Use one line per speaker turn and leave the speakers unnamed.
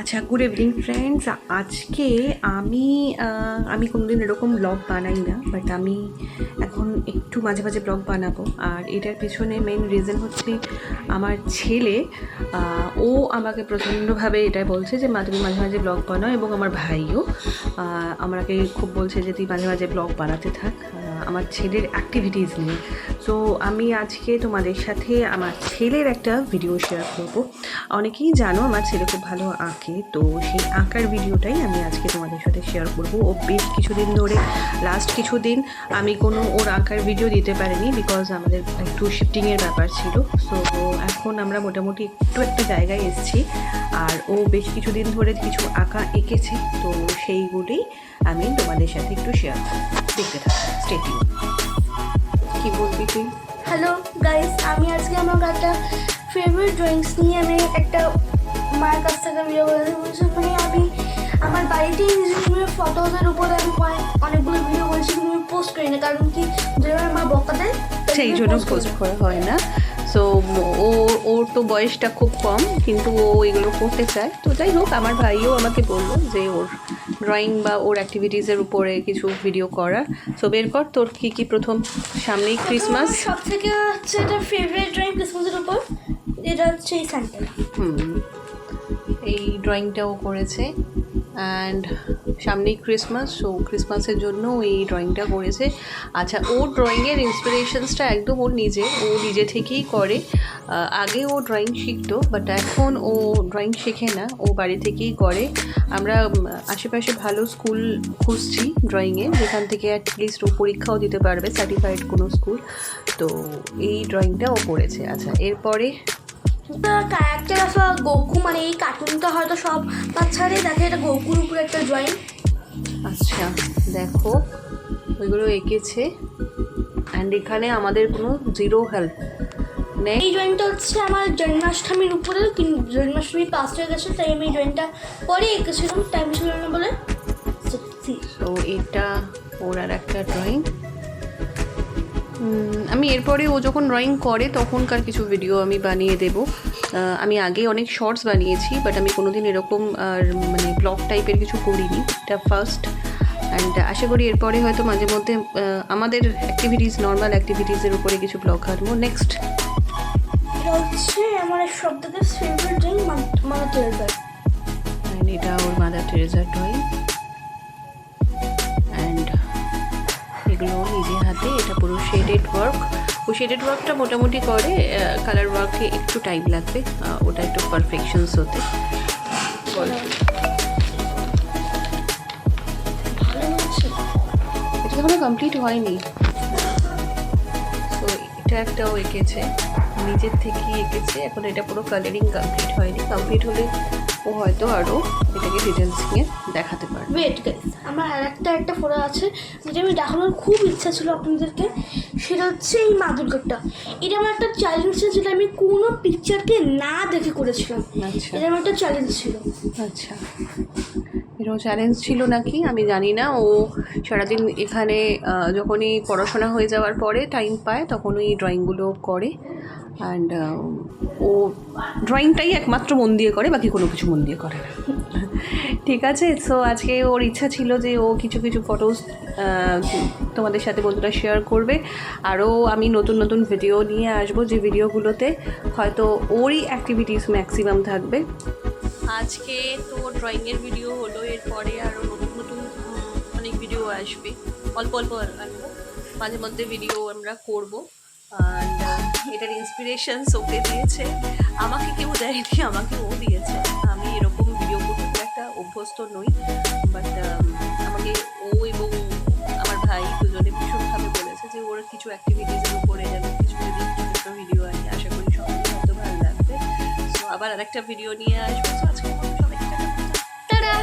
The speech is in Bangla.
আচ্ছা, গুড ইভিনিং ফ্রেন্ডস। আজকে আমি কোনোদিন এরকম ব্লগ বানাই না, বাট আমি এখন একটু মাঝে মাঝে ব্লগ বানাবো। আর এটার পেছনে মেন রিজন হচ্ছে আমার ছেলে। ও আমাকে প্রচণ্ডভাবে এটাই বলছে যে মা তুমি মাঝে মাঝে ব্লগ বানাও, এবং আমার ভাইও আমাকে খুব বলছে যে তুই মাঝে মাঝে ব্লগ বানাতে থাক আমার ছেলের অ্যাক্টিভিটিস নিয়ে। সো আমি আজকে তোমাদের সাথে আমার ছেলের একটা ভিডিও শেয়ার করব। অনেকেই জানো আমার ছেলে খুব ভালো আঁকে, তো সেই আঁকার ভিডিওটাই আমি আজকে তোমাদের সাথে শেয়ার করব। ও বেশ কিছুদিন ধরে, লাস্ট কিছুদিন আমি কোনো ওর আঁকার ভিডিও দিতে পারিনি, বিকজ আমাদের একটু শিফটিংয়ের ব্যাপার ছিল। সো এখন আমরা মোটামুটি একটু একটা জায়গায় এসেছি, আর ও বেশ কিছুদিন ধরে কিছু আঁকা এঁকেছে, তো সেইগুলি আমি তোমাদের সাথে একটু শেয়ার করব। দেখতে থাকো, স্টে টিউন। কি বলবি তুই?
হ্যালো গাইস, আমি আজকে আমার একটা ফেভারিট ড্রয়িংস নিয়ে আমি একটা মায়ের কাছ থেকে ভিডিও করেছি। মানে আমি আমার বাড়িতে ফটোজের উপরে আমি অনেকগুলো ভিডিও করেছি, কিন্তু আমি পোস্ট করি না, কারণ কি যেভাবে মা বকা দেয়
সেই জন্য পোস্ট করা হয় না। সো ওর তো বয়সটা খুব কম, কিন্তু ও এগুলো করতে চায়। তো যাই হোক, আমার ভাইও আমাকে বললো যে ওর ড্রয়িং বা ওর অ্যাক্টিভিটিসের উপরে কিছু ভিডিও করা। সো বের কর তোর কী কী প্রথম। সামনেই ক্রিসমাস।
সব থেকে হচ্ছে এটা ফেভারিট ড্রয়িং ক্রিসমাসের উপর, এটা হচ্ছে এই স্যান্ডেল।
এই ড্রয়িংটাও করেছে, অ্যান্ড সামনেই ক্রিসমাস, সো ক্রিসমাসের জন্য এই ড্রয়িংটা করেছে। আচ্ছা, ওর ড্রয়িংয়ের ইন্সপিরেশনসটা একদম ও নিজে থেকেই করে। আগে ও ড্রয়িং শিখতো, বাট এখন ও ড্রয়িং শেখে না, ও বাড়ি থেকেই করে। আমরা আশেপাশে ভালো স্কুল খুঁজছি ড্রয়িংয়ে, যেখান থেকে অ্যাটলিস্ট ও পরীক্ষাও দিতে পারবে, সার্টিফাইড কোনো স্কুল। তো এই ড্রয়িংটা ও করেছে। আচ্ছা, এরপরে
ক্যারেক্টার অফ গোকু, মানে এই কার্টুনটা হয়তো সব বাচ্চারাই দেখে, এটা গোকুর উপরে একটা ড্রয়িং।
আচ্ছা দেখো, ওইগুলো এঁকেছে, অ্যান্ড এখানে আমাদের কোনো জিরো হেল্প নেই।
এই ড্রয়িংটা হচ্ছে আমার জন্মাষ্টমীর উপরে, কিন্তু জন্মাষ্টমী পাস হয়ে গেছে, তাই আমি এই ড্রয়িংটা পরে এঁকেছিলাম, টাইম ছিল না বলে।
তো এটা ওর আর একটা ড্রয়িং। আমি এরপরে ও যখন ড্রয়িং করে তখনকার কিছু ভিডিও আমি বানিয়ে দেব। আমি আগে অনেক শর্টস বানিয়েছি, বাট আমি কোনোদিন এরকম মানে ব্লগ টাইপের কিছু করিনি, এটা ফার্স্ট। অ্যান্ড আশা করি এরপরে হয়তো মাঝে মধ্যে আমাদের অ্যাক্টিভিটিস, নর্মাল অ্যাক্টিভিটিসের উপরে কিছু ব্লগ কাটবো। নেক্সট,
এটা হচ্ছে আমার সব থেকে ফেভারিট ড্রয়িং, মাদার টেরেসার।
অ্যান্ড এটা ওর মাদার টেরেসার ড্রয়িং, অ্যান্ড এগুলো নিজে হাতে, এটা পুরো শেডেড ওয়ার্ক। ও শেডেড ওয়ার্কটা মোটামুটি করে, কালার ওয়ার্কে একটু টাইম লাগবে ওটা একটু পারফেকশনস হতে। এটা এখনো কমপ্লিট হয়নি। তো এটা একটাও এঁকেছে, নিজের থেকেই এঁকেছে। এখন এটা পুরো কালারিং কমপ্লিট হয়নি, কমপ্লিট হলে ও হয়তো আরও এটাকে ডিটেলস নিয়ে দেখাতে পারবে।
ওয়েট গাইস, আমার আর একটা ফটো আছে যেটা আমি দেখানোর খুব ইচ্ছা ছিল আপনাদেরকে, সেটা হচ্ছে এই মা দুর্গাটা। এটা আমার একটা চ্যালেঞ্জ ছিল, যেটা আমি কোনো পিকচারকে না দেখে করেছিলাম।
আচ্ছা,
এটা আমার একটা চ্যালেঞ্জ ছিল।
আচ্ছা, এরকম চ্যালেঞ্জ ছিল নাকি আমি জানি না। ও সারাদিন এখানে যখনই পড়াশোনা হয়ে যাওয়ার পরে টাইম পায়, তখন ওই ড্রয়িংগুলো করে। অ্যান্ড ও ড্রয়িংটাই একমাত্র মন দিয়ে করে, বাকি কোনো কিছু মন দিয়ে করে না। ঠিক আছে, সো আজকে ওর ইচ্ছা ছিল যে ও কিছু কিছু ফটোস তোমাদের সাথে বন্ধুরা শেয়ার করবে। আরও আমি নতুন নতুন ভিডিও নিয়ে আসবো, যে ভিডিওগুলোতে হয়তো ওরই অ্যাক্টিভিটিস ম্যাক্সিমাম থাকবে। আজকে তো ড্রয়িংয়ের ভিডিও হলো, এরপরে আরও নতুন নতুন অনেক ভিডিও আসবে, অল্প অল্প আনবো, মাঝে মধ্যে ভিডিও আমরা করবো। অ্যান্ড এটার ইন্সপিরেশনস ওকে দিয়েছে, আমাকে কেউ দেয়নি, আমাকে ও দিয়েছে। আমি এরকম ভিডিও করতে খুব একটা অভ্যস্ত নই, বাট আমাকে ও এবং আমার ভাই দুজনে ভীষণভাবে বলেছে যে ওর কিছু অ্যাক্টিভিটিসের উপরে যেন কিছু যদি ছোটো ভিডিও আনি, আশা করি সবাই হয়তো ভালো লাগবে। সো আবার আরেকটা ভিডিও নিয়ে আসবো। আজকে সবাইকে টাটা।